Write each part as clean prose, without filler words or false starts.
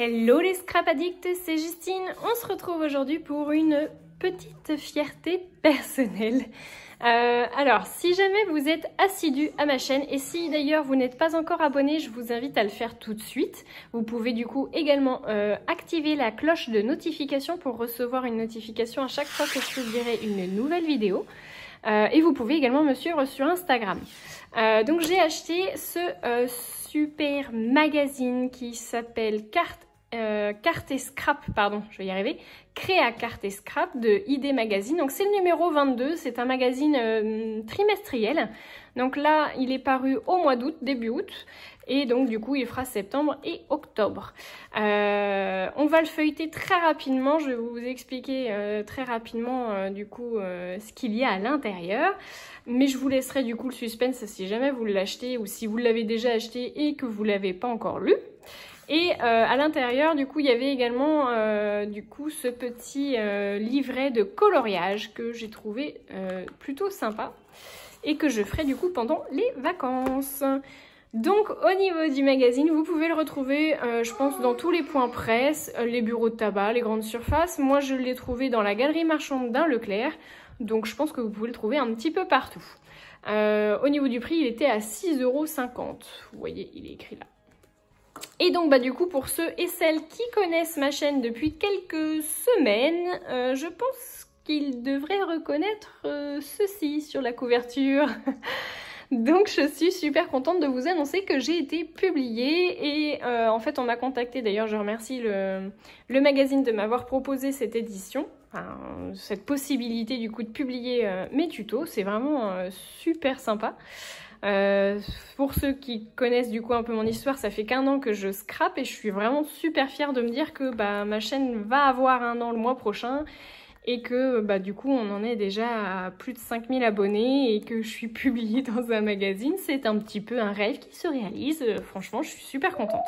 Hello les scrap addicts, c'est Justine. On se retrouve aujourd'hui pour une petite fierté personnelle. Alors, si jamais vous êtes assidu à ma chaîne et si d'ailleurs vous n'êtes pas encore abonné, je vous invite à le faire tout de suite. Vous pouvez du coup également activer la cloche de notification pour recevoir une notification à chaque fois que je publierai une nouvelle vidéo. Et vous pouvez également me suivre sur Instagram. Donc j'ai acheté ce super magazine qui s'appelle Carte et Scrap, pardon, je vais y arriver. Créa Carte et Scrap de ID Magazine. Donc c'est le numéro 22, c'est un magazine trimestriel. Donc là, il est paru au mois d'août, début août. Et donc du coup, il fera septembre et octobre. On va le feuilleter très rapidement. Je vais vous expliquer très rapidement du coup ce qu'il y a à l'intérieur. Mais je vous laisserai du coup le suspense si jamais vous l'achetez ou si vous l'avez déjà acheté et que vous ne l'avez pas encore lu. Et à l'intérieur, du coup, il y avait également du coup ce petit livret de coloriage que j'ai trouvé plutôt sympa et que je ferai du coup pendant les vacances. Donc au niveau du magazine, vous pouvez le retrouver, je pense, dans tous les points presse, les bureaux de tabac, les grandes surfaces. Moi, je l'ai trouvé dans la galerie marchande d'un Leclerc, donc je pense que vous pouvez le trouver un petit peu partout. Au niveau du prix, il était à 6,50 €. Vous voyez, il est écrit là. Et donc du coup pour ceux et celles qui connaissent ma chaîne depuis quelques semaines, je pense qu'ils devraient reconnaître ceci sur la couverture. Donc je suis super contente de vous annoncer que j'ai été publiée et en fait on m'a contacté, d'ailleurs je remercie le magazine de m'avoir proposé cette édition, enfin, cette possibilité du coup de publier mes tutos, c'est vraiment super sympa. Pour ceux qui connaissent du coup un peu mon histoire, ça fait qu'1 an que je scrape et je suis vraiment super fière de me dire que ma chaîne va avoir 1 an le mois prochain et que du coup on en est déjà à plus de 5000 abonnés et que je suis publiée dans un magazine. C'est un petit peu un rêve qui se réalise, franchement je suis super contente.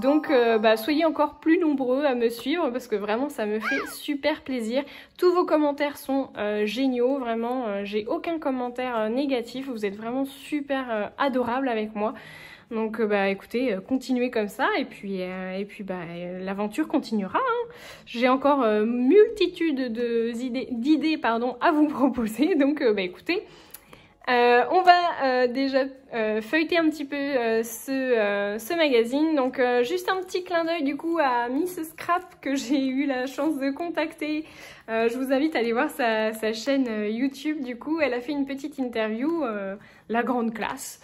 Donc soyez encore plus nombreux à me suivre parce que vraiment ça me fait super plaisir. Tous vos commentaires sont géniaux, vraiment j'ai aucun commentaire négatif, vous êtes vraiment super adorables avec moi. Donc écoutez, continuez comme ça et puis l'aventure continuera. Hein. J'ai encore multitude d'idées à vous proposer. Donc écoutez, on va déjà feuilleter un petit peu ce magazine. Donc juste un petit clin d'œil du coup à Miss Scrap que j'ai eu la chance de contacter. Je vous invite à aller voir sa chaîne YouTube. Du coup, elle a fait une petite interview, la grande classe.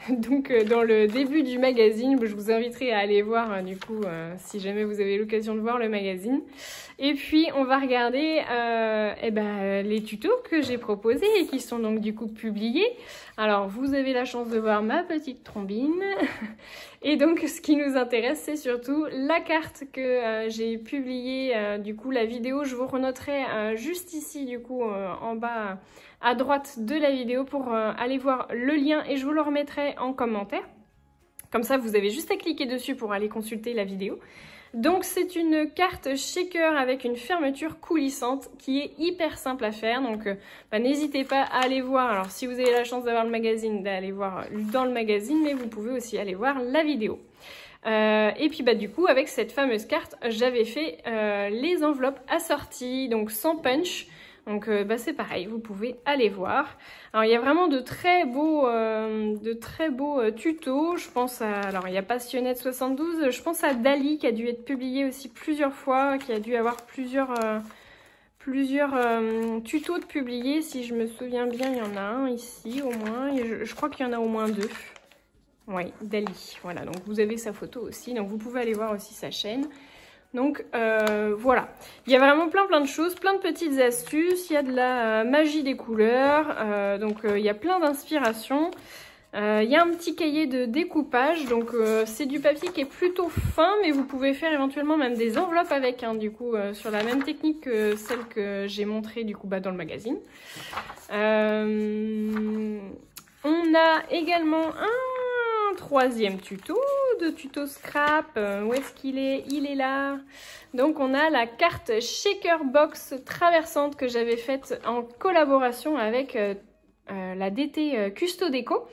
Donc dans le début du magazine, je vous inviterai à aller voir du coup si jamais vous avez l'occasion de voir le magazine. Et puis on va regarder les tutos que j'ai proposés et qui sont donc du coup publiés. Alors vous avez la chance de voir ma petite trombine. Et donc ce qui nous intéresse, c'est surtout la carte que j'ai publiée. Du coup la vidéo, je vous renoterai juste ici du coup en bas à droite de la vidéo pour aller voir le lien et je vous le remettrai en commentaire. Comme ça, vous avez juste à cliquer dessus pour aller consulter la vidéo. Donc, c'est une carte shaker avec une fermeture coulissante qui est hyper simple à faire. Donc, n'hésitez pas à aller voir. Alors, si vous avez la chance d'avoir le magazine, d'aller voir dans le magazine, mais vous pouvez aussi aller voir la vidéo. Et puis du coup avec cette fameuse carte, j'avais fait les enveloppes assorties, donc sans punch. Donc c'est pareil, vous pouvez aller voir. Alors il y a vraiment de très beaux tutos. Je pense à, alors il y a Passionnette 72, je pense à Dali qui a dû être publié aussi plusieurs fois, qui a dû avoir plusieurs tutos de publiés. Si je me souviens bien, il y en a un ici au moins. Je crois qu'il y en a au moins 2. Oui, Dali. Voilà, donc vous avez sa photo aussi. Donc vous pouvez aller voir aussi sa chaîne. Donc voilà, il y a vraiment plein de choses, plein de petites astuces, il y a de la magie des couleurs, il y a plein d'inspirations. Il y a un petit cahier de découpage, donc c'est du papier qui est plutôt fin, mais vous pouvez faire éventuellement même des enveloppes avec, hein, du coup, sur la même technique que celle que j'ai montrée du coup dans le magazine. On a également un 3e tuto de tuto scrap. Où est-ce qu'il est? Il est là. Donc on a la carte shaker box traversante que j'avais faite en collaboration avec la DT Custo Déco.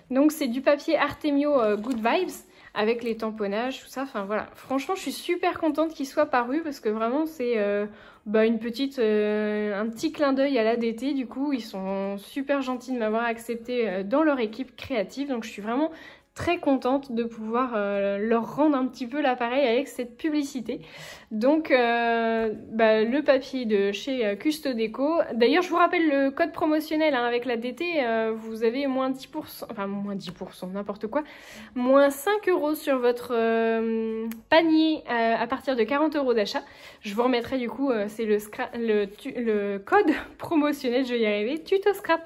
Donc c'est du papier Artemio Good Vibes avec les tamponnages, tout ça. Enfin voilà, franchement je suis super contente qu'il soit paru parce que vraiment c'est un petit clin d'œil à l'ADT. Du coup ils sont super gentils de m'avoir accepté dans leur équipe créative, donc je suis vraiment très contente de pouvoir leur rendre un petit peu l'appareil avec cette publicité. Donc le papier de chez Custo Déco. D'ailleurs je vous rappelle le code promotionnel avec la DT, vous avez moins 10%, enfin moins 10%, n'importe quoi, moins 5 € sur votre panier à partir de 40 € d'achat. Je vous remettrai du coup, c'est le code promotionnel, je vais y arriver, tuto scrap.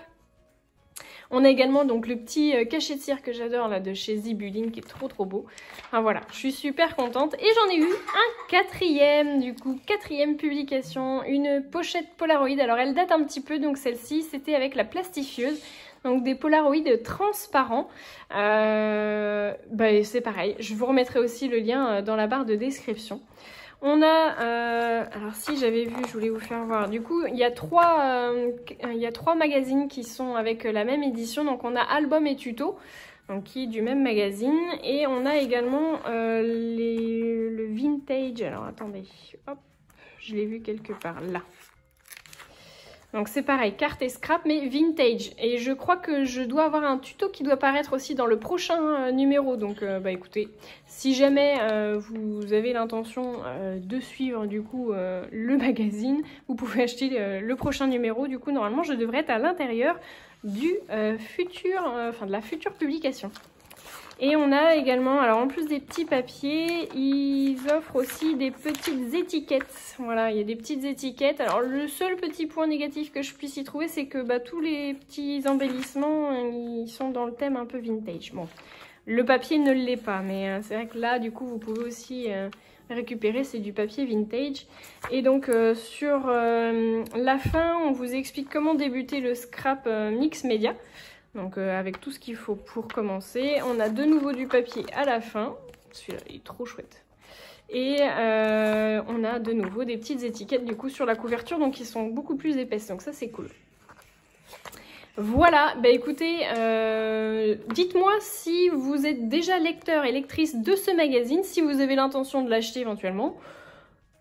On a également donc le petit cachet de cire que j'adore là de chez Zibudin qui est trop beau. Enfin voilà, je suis super contente. Et j'en ai eu un quatrième, du coup, quatrième publication, une pochette Polaroid. Alors elle date un petit peu, donc celle-ci c'était avec la plastifieuse. Donc des Polaroid transparents. C'est pareil, je vous remettrai aussi le lien dans la barre de description. On a, alors si j'avais vu, je voulais vous faire voir, du coup il y a trois magazines qui sont avec la même édition, donc on a album et tuto, donc qui est du même magazine, et on a également le vintage, alors attendez, hop, je l'ai vu quelque part là. Donc c'est pareil, carte et scrap, mais vintage. Et je crois que je dois avoir un tuto qui doit paraître aussi dans le prochain numéro. Donc écoutez, si jamais vous avez l'intention de suivre du coup le magazine, vous pouvez acheter le prochain numéro. Du coup, normalement, je devrais être à l'intérieur du de la future publication. Et on a également, alors en plus des petits papiers, ils offrent aussi des petites étiquettes. Voilà, il y a des petites étiquettes. Alors le seul petit point négatif que je puisse y trouver, c'est que tous les petits embellissements, ils sont dans le thème un peu vintage. Bon, le papier ne l'est pas, mais c'est vrai que là, du coup, vous pouvez aussi récupérer, c'est du papier vintage. Et donc sur la fin, on vous explique comment débuter le scrap mix média. Donc avec tout ce qu'il faut pour commencer. On a de nouveau du papier à la fin. Celui-là, il est trop chouette. Et on a de nouveau des petites étiquettes du coup sur la couverture, donc qui sont beaucoup plus épaisses. Donc ça, c'est cool. Voilà, écoutez, dites-moi si vous êtes déjà lecteur et lectrice de ce magazine, si vous avez l'intention de l'acheter éventuellement.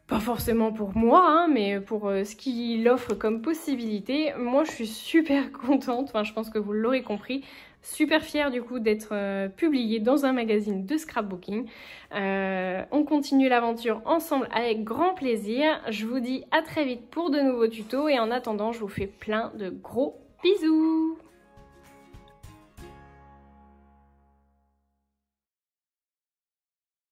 Pas forcément pour moi, mais pour ce qu'il offre comme possibilité. Moi, je suis super contente, enfin, je pense que vous l'aurez compris. Super fière du coup d'être publiée dans un magazine de scrapbooking. On continue l'aventure ensemble avec grand plaisir. Je vous dis à très vite pour de nouveaux tutos et en attendant, je vous fais plein de gros bisous.